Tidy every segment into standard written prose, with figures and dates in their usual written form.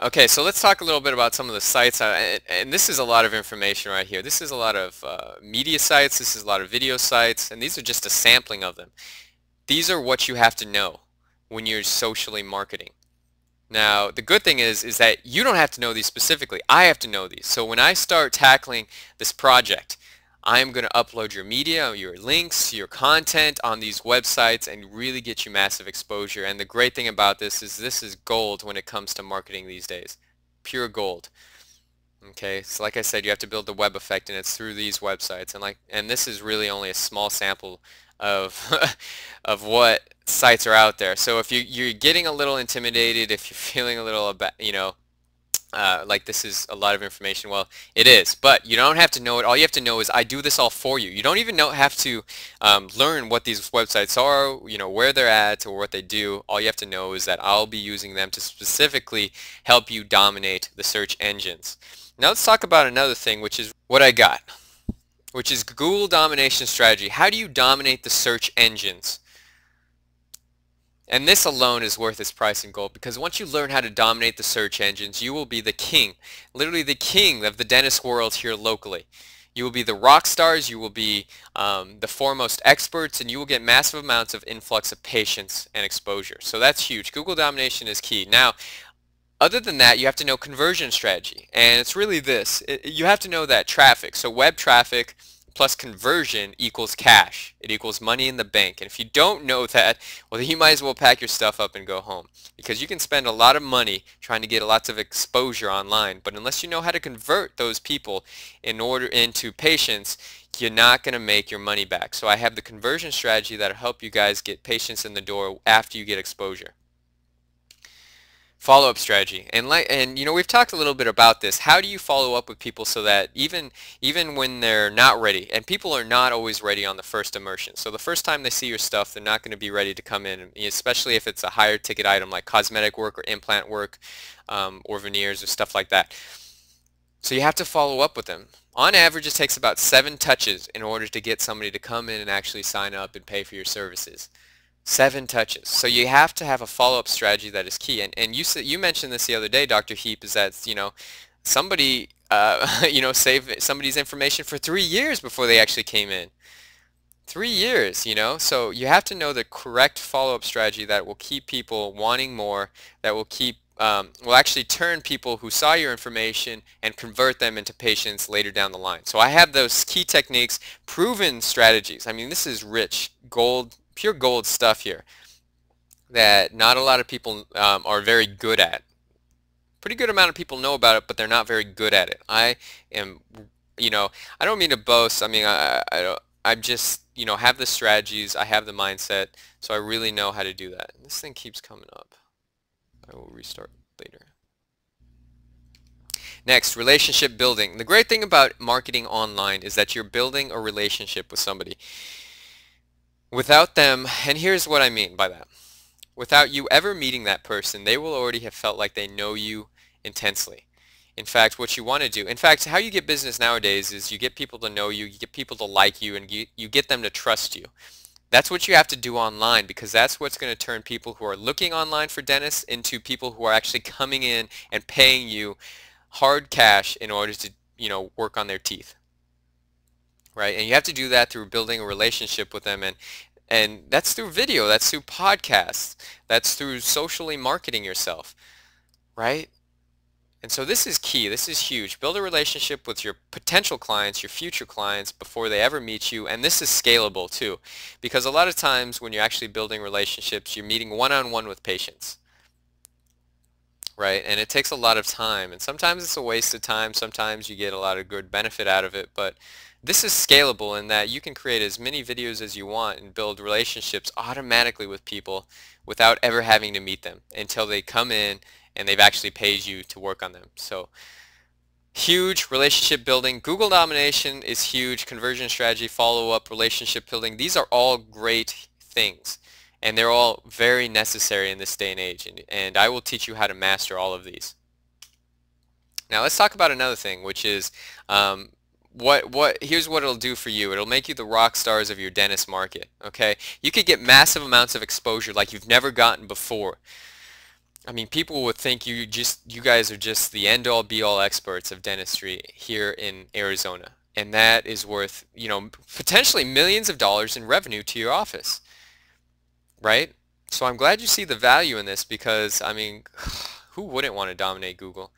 Okay, so let's talk a little bit about some of the sites, and this is a lot of information right here. This is a lot of media sites, this is a lot of video sites, and these are just a sampling of them. These are what you have to know when you're socially marketing. Now, the good thing is that you don't have to know these specifically. I have to know these. So when I start tackling this project, I'm going to upload your media, your links, your content on these websites and really get you massive exposure. And the great thing about this is gold when it comes to marketing these days. Pure gold. Okay, so like I said, you have to build the web effect, and it's through these websites. And this is really only a small sample of of what sites are out there. So if you're getting a little intimidated, if you're feeling a little like this is a lot of information, well, it is, but you don't have to know it. All you have to know is I do this all for you. You don't even have to learn what these websites are, where they're at or what they do. All you have to know is that I'll be using them to specifically help you dominate the search engines. Now let's talk about another thing, which is what I got, which is Google domination strategy. How do you dominate the search engines? And this alone is worth its price in gold, because once you learn how to dominate the search engines, you will be the king, literally the king of the dentist world here locally. You will be the rock stars, you will be the foremost experts, and you will get massive amounts of influx of patients and exposure. So that's huge. Google domination is key. Now, other than that, you have to know conversion strategy, and it's really this. You have to know that traffic, so web traffic plus conversion equals cash. It equals money in the bank. And if you don't know that, well, then you might as well pack your stuff up and go home, because you can spend a lot of money trying to get lots of exposure online, but unless you know how to convert those people into patients, you're not going to make your money back. So I have the conversion strategy that'll help you guys get patients in the door after you get exposure. Follow-up strategy, and we've talked a little bit about this. How do you follow up with people so that even when they're not ready, and people are not always ready on the first immersion, so the first time they see your stuff, they're not going to be ready to come in, especially if it's a higher ticket item like cosmetic work or implant work, or veneers or stuff like that. So you have to follow up with them. On average, it takes about 7 touches in order to get somebody to come in and actually sign up and pay for your services. 7 touches. So you have to have a follow-up strategy that is key. And you mentioned this the other day, Dr. Heap, is that somebody saved somebody's information for 3 years before they actually came in. 3 years, So you have to know the correct follow-up strategy that will keep people wanting more, that will actually turn people who saw your information and convert them into patients later down the line. So I have those key techniques, proven strategies. I mean, this is rich gold, pure gold stuff here that not a lot of people are very good at. Pretty good amount of people know about it, but they're not very good at it. I am, I don't mean to boast. I mean, I just, have the strategies, I have the mindset, so I really know how to do that. This thing keeps coming up. I will restart later. Next, relationship building. The great thing about marketing online is that you're building a relationship with somebody. Without them, and here's what I mean by that. Without you ever meeting that person, they will already have felt like they know you intensely. In fact, what you want to do, in fact, how you get business nowadays is you get people to know you, you get people to like you, and you get them to trust you. That's what you have to do online, because that's what's going to turn people who are looking online for dentists into people who are actually coming in and paying you hard cash in order to, work on their teeth. Right? And you have to do that through building a relationship with them, and that's through video, that's through podcasts, that's through socially marketing yourself, right? And so this is key, this is huge. Build a relationship with your potential clients, your future clients, before they ever meet you, and this is scalable too, because a lot of times when you're actually building relationships, you're meeting one-on-one with patients. Right? And it takes a lot of time, and sometimes it's a waste of time, sometimes you get a lot of good benefit out of it, but this is scalable in that you can create as many videos as you want and build relationships automatically with people without ever having to meet them until they come in and they've actually paid you to work on them. So huge relationship building. Google domination is huge. Conversion strategy, follow-up, relationship building. These are all great things, and they're all very necessary in this day and age, and I will teach you how to master all of these. Now let's talk about another thing, which is here's what it'll do for you. It'll make you the rock stars of your dentist market. Okay, you could get massive amounts of exposure like you've never gotten before. I mean, people would think you guys are just the end all be all experts of dentistry here in Arizona. And that is worth, potentially millions of dollars in revenue to your office, right? So I'm glad you see the value in this because, I mean, who wouldn't want to dominate Google?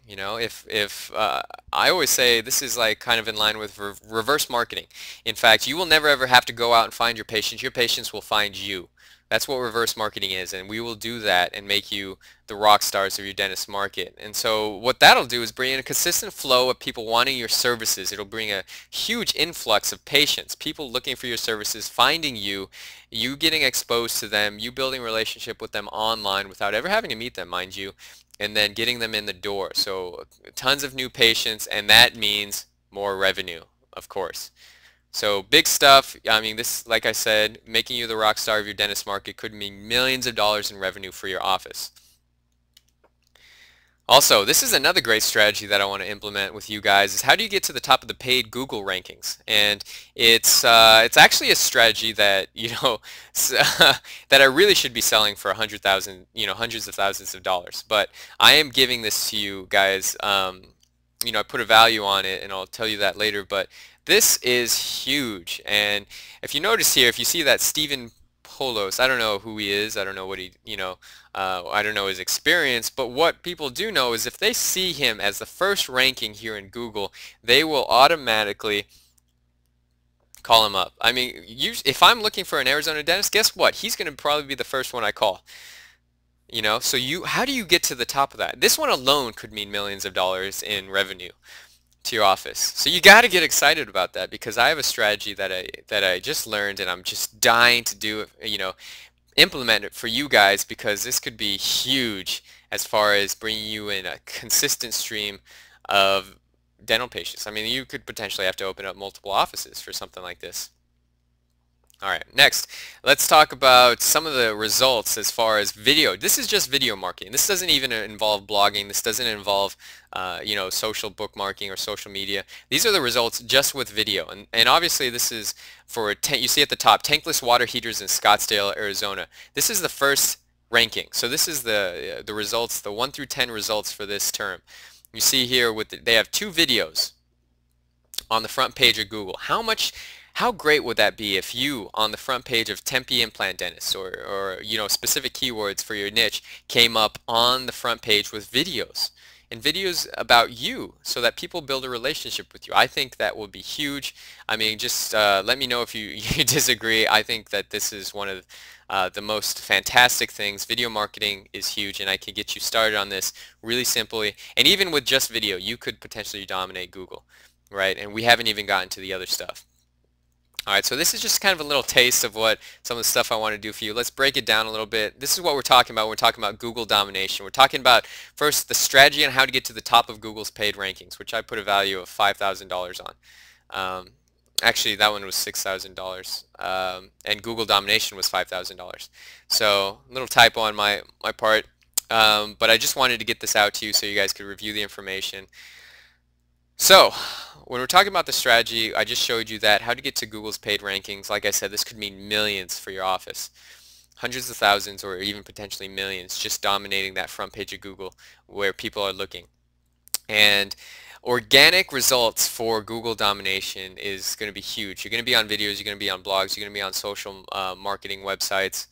If I always say this is like kind of in line with reverse marketing. In fact, you will never ever have to go out and find your patients. Your patients will find you. That's what reverse marketing is, and we will do that and make you the rock stars of your dentist market. And so what that'll do is bring in a consistent flow of people wanting your services. It'll bring a huge influx of patients, people looking for your services, finding you, you getting exposed to them, you building a relationship with them online without ever having to meet them, mind you, and then getting them in the door. So tons of new patients, and that means more revenue, of course. So big stuff. I mean, this, like I said, making you the rock star of your dentist market could mean millions of dollars in revenue for your office. Also, this is another great strategy that I want to implement with you guys is how do you get to the top of the paid Google rankings? And it's actually a strategy that, that I really should be selling for 100,000, hundreds of thousands of dollars. But I am giving this to you guys. I put a value on it, and I'll tell you that later. But this is huge. And if you notice here, if you see that Stephen Polos, I don't know who he is. I don't know what I don't know his experience, but what people do know is if they see him as the first ranking here in Google, they will automatically call him up. I mean, if I'm looking for an Arizona dentist, guess what? He's going to probably be the first one I call. So how do you get to the top of that? This one alone could mean millions of dollars in revenue to your office. So you got to get excited about that because I have a strategy that I just learned and I'm just dying to do, implement it for you guys because this could be huge as far as bringing you in a consistent stream of dental patients. I mean, you could potentially have to open up multiple offices for something like this. All right, next, let's talk about some of the results as far as video. This is just video marketing. This doesn't even involve blogging. This doesn't involve, social bookmarking or social media. These are the results just with video. And obviously this is for, you see at the top, tankless water heaters in Scottsdale, Arizona. This is the first ranking. So this is the results, the 1 through 10 results for this term. You see here they have 2 videos on the front page of Google. How great would that be if you, on the front page of Tempe Implant Dentist or specific keywords for your niche came up on the front page with videos and videos about you so that people build a relationship with you? I think that would be huge. I mean, just let me know if you, you disagree. I think that this is one of the most fantastic things. Video marketing is huge, and I can get you started on this really simply. And even with just video, you could potentially dominate Google, right? And we haven't even gotten to the other stuff. Alright, so this is just kind of a little taste of what some of the stuff I want to do for you. Let's break it down a little bit. This is what we're talking about. We're talking about Google domination. We're talking about first the strategy on how to get to the top of Google's paid rankings, which I put a value of $5,000 on. Actually, that one was $6,000, and Google domination was $5,000. So a little typo on my part, but I just wanted to get this out to you so you guys could review the information. So, when we're talking about the strategy, I just showed you that how to get to Google's paid rankings. Like I said, this could mean millions for your office. Hundreds of thousands or even potentially millions just dominating that front page of Google where people are looking. And organic results for Google domination is going to be huge. You're going to be on videos, you're going to be on blogs, you're going to be on social marketing websites.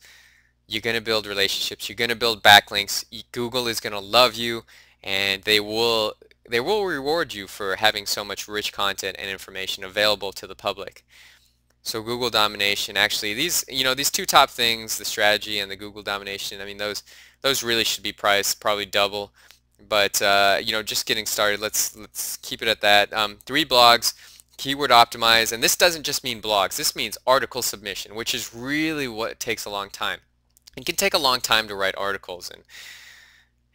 You're going to build relationships, you're going to build backlinks. Google is going to love you, and they will reward you for having so much rich content and information available to the public. So Google domination, actually, these 2 top things, the strategy and the Google domination, I mean, those really should be priced probably double. But just getting started, let's keep it at that. 3 blogs, keyword optimize, and this doesn't just mean blogs. This means article submission, which is really what takes a long time. It can take a long time to write articles,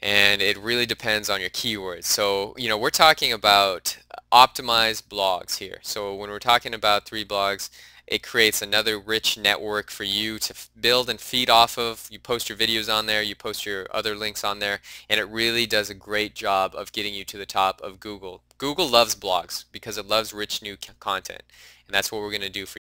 and it really depends on your keywords. So, we're talking about optimized blogs here. So when we're talking about 3 blogs, it creates another rich network for you to build and feed off of. You post your videos on there, you post your other links on there, and it really does a great job of getting you to the top of Google. Google loves blogs because it loves rich new content, and that's what we're going to do for you.